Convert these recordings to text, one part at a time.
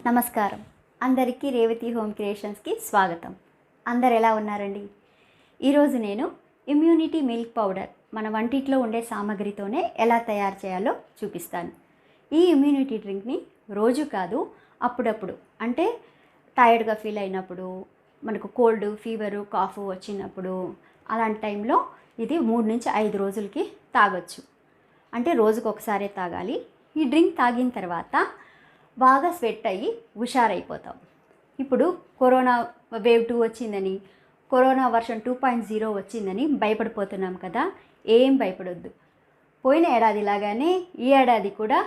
నమస్కారం అందరికీ రేవతి హోమ్ క్రియేషన్స్కి స్వాగతం. అందరు ఎలా ఉన్నారండి? ఈరోజు నేను ఇమ్యూనిటీ మిల్క్ పౌడర్ మన వంటిట్లో ఉండే సామాగ్రితోనే ఎలా తయారు చేయాలో చూపిస్తాను. ఈ ఇమ్యూనిటీ డ్రింక్ని రోజు కాదు, అప్పుడప్పుడు, అంటే టైర్డ్గా ఫీల్ అయినప్పుడు, మనకు కోల్డ్, ఫీవరు, కాఫ్ వచ్చినప్పుడు, అలాంటి టైంలో ఇది 3 నుంచి 5 రోజులకి తాగొచ్చు. అంటే రోజుకు ఒకసారే తాగాలి. ఈ డ్రింక్ తాగిన తర్వాత బాగా స్వెట్ అయ్యి హుషారైపోతాం. ఇప్పుడు కరోనా వేవ్ 2 వచ్చిందని, కరోనా వర్షన్ 2.0 వచ్చిందని భయపడిపోతున్నాం కదా. ఏం భయపడొద్దు. పోయిన ఏడాది లాగానే ఈ ఏడాది కూడా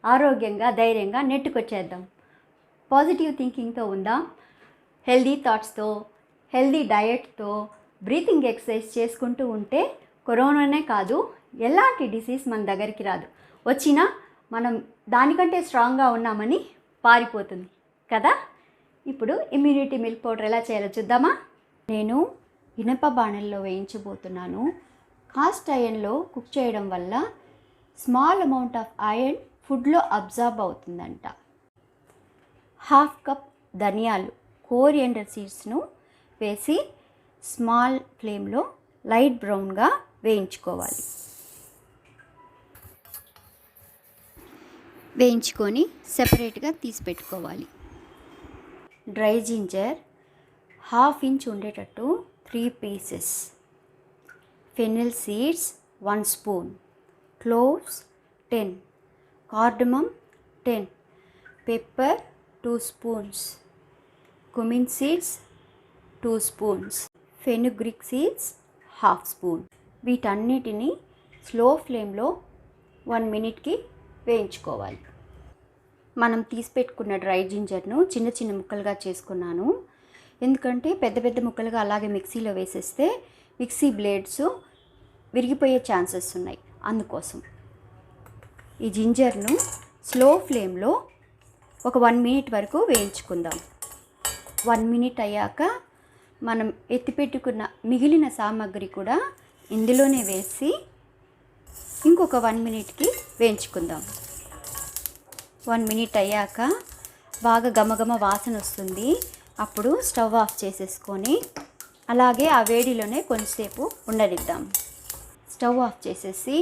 ఆరోగ్యంగా, ధైర్యంగా నెట్టుకొచ్చేద్దాం. పాజిటివ్ థింకింగ్తో ఉందాం. హెల్దీ థాట్స్తో, హెల్దీ డయట్తో, బ్రీతింగ్ ఎక్సర్సైజ్ చేసుకుంటూ ఉంటే కరోనానే కాదు, ఎలాంటి డిసీజ్ మన దగ్గరికి రాదు. వచ్చినా మనం దానికంటే స్ట్రాంగ్గా ఉన్నామని పారిపోతుంది కదా. ఇప్పుడు ఇమ్యూనిటీ మిల్క్ పౌడర్ ఎలా చేయాలో చూద్దామా. నేను ఇనప బాణల్లో వేయించబోతున్నాను. కాస్ట్ ఐరన్లో కుక్ చేయడం వల్ల స్మాల్ అమౌంట్ ఆఫ్ ఐరన్ ఫుడ్లో అబ్జార్బ్ అవుతుందంట. 1/2 కప్ ధనియాలు, కోరియండర్ సీడ్స్ను వేసి స్మాల్ ఫ్లేమ్లో లైట్ బ్రౌన్గా వేయించుకోవాలి. వేయించుకొని సెపరేట్గా తీసి పెట్టుకోవాలి. డ్రై జింజర్ 1/2 ఇంచ్ ఉండేటట్టు 3 pieces, fennel seeds 1 spoon, cloves 10, cardamom 10, pepper 2 spoons, cumin seeds 2 spoons, fenugreek seeds 1/2 spoon. వీటన్నిటిని స్లో ఫ్లేమ్లో 1 మినిట్కి వేయించుకోవాలి. మనం తీసి పెట్టుకున్న డ్రై జింజర్ను చిన్న చిన్న ముక్కలుగా చేసుకున్నాను. ఎందుకంటే పెద్ద పెద్ద ముక్కలుగా అలాగే మిక్సీలో వేసేస్తే మిక్సీ బ్లేడ్స్ విరిగిపోయే ఛాన్సెస్ ఉన్నాయి. అందుకోసం ఈ జింజర్ను స్లో ఫ్లేమ్లో ఒక 1 మినిట్ వరకు వేయించుకుందాం. 1 మినిట్ అయ్యాక మనం ఎత్తిపెట్టుకున్న మిగిలిన సామాగ్రి కూడా ఇందులోనే వేసి ఇంకొక 1 మినిట్కి వేయించుకుందాం. 1 మినిట్ అయ్యాక బాగా గమగమ వాసన వస్తుంది. అప్పుడు స్టవ్ ఆఫ్ చేసేసుకొని అలాగే ఆ వేడిలోనే కొంచెంసేపు ఉండనిద్దాం. స్టవ్ ఆఫ్ చేసేసి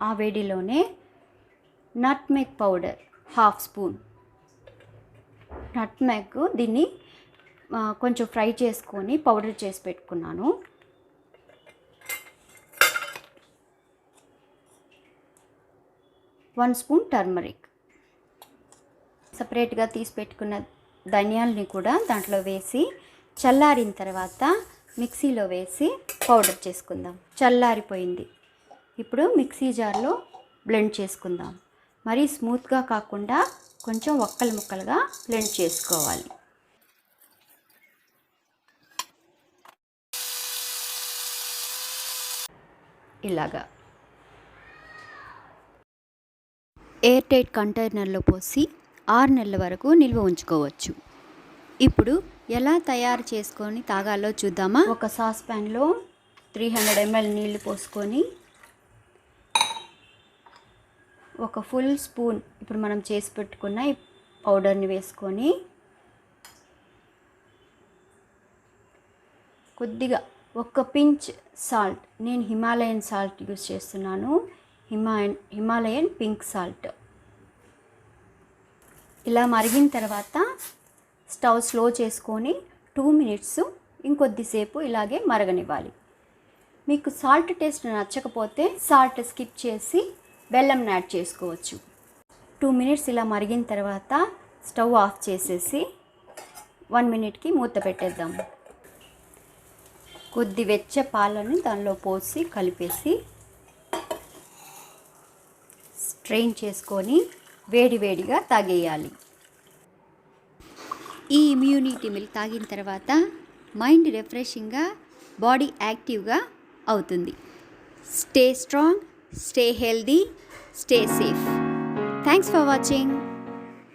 ఆ వేడిలోనే నట్మెగ్ పౌడర్ 1/2 స్పూన్. నట్మెగ్ దీన్ని కొంచెం ఫ్రై చేసుకొని పౌడర్ చేసి పెట్టుకున్నాను. 1 స్పూన్ టర్మరిక్. సపరేట్గా తీసి పెట్టుకున్న ధనియాలని కూడా దాంట్లో వేసి చల్లారిన తర్వాత మిక్సీలో వేసి పౌడర్ చేసుకుందాం. చల్లారిపోయింది. ఇప్పుడు మిక్సీ జార్లో బ్లెండ్ చేసుకుందాం. మరీ స్మూత్గా కాకుండా కొంచెం ఒక్కలు ముక్కలుగా బ్లెండ్ చేసుకోవాలి. ఇలాగా ఎయిర్ టైట్ కంటైనర్లో పోసి 6 నెలల వరకు నిల్వ ఉంచుకోవచ్చు. ఇప్పుడు ఎలా తయారు చేసుకొని తాగాలో చూద్దామా. ఒక సాస్ ప్యాన్లో 300 ml నీళ్లు పోసుకొని ఒక ఫుల్ స్పూన్ ఇప్పుడు మనం చేసి పెట్టుకున్న ఈ పౌడర్ని వేసుకొని కొద్దిగా ఒక పించ్ సాల్ట్, నేను హిమాలయన్ సాల్ట్ యూస్ చేస్తున్నాను, హిమాలయన్ పింక్ సాల్ట్. ఇలా మరిగిన తర్వాత స్టవ్ స్లో చేసుకొని 2 మినిట్స్ ఇంకొద్దిసేపు ఇలాగే మరగనివ్వాలి. మీకు సాల్ట్ టేస్ట్ నచ్చకపోతే సాల్ట్ స్కిప్ చేసి బెల్లం యాడ్ చేసుకోవచ్చు. 2 మినిట్స్ ఇలా మరిగిన తర్వాత స్టవ్ ఆఫ్ చేసేసి 1 మినిట్కి మూత పెట్టేద్దాం. కొద్ది వెచ్చ పాలని దానిలో పోసి కలిపేసి స్ట్రెయిన్ చేసుకొని వేడివేడిగా తాగేయాలి. ఈ ఇమ్యూనిటీ మిల్క్ తాగిన తర్వాత మైండ్ రిఫ్రెషింగ్గా, బాడీ యాక్టివ్గా అవుతుంది. Stay strong, stay healthy, stay safe. Thanks for watching.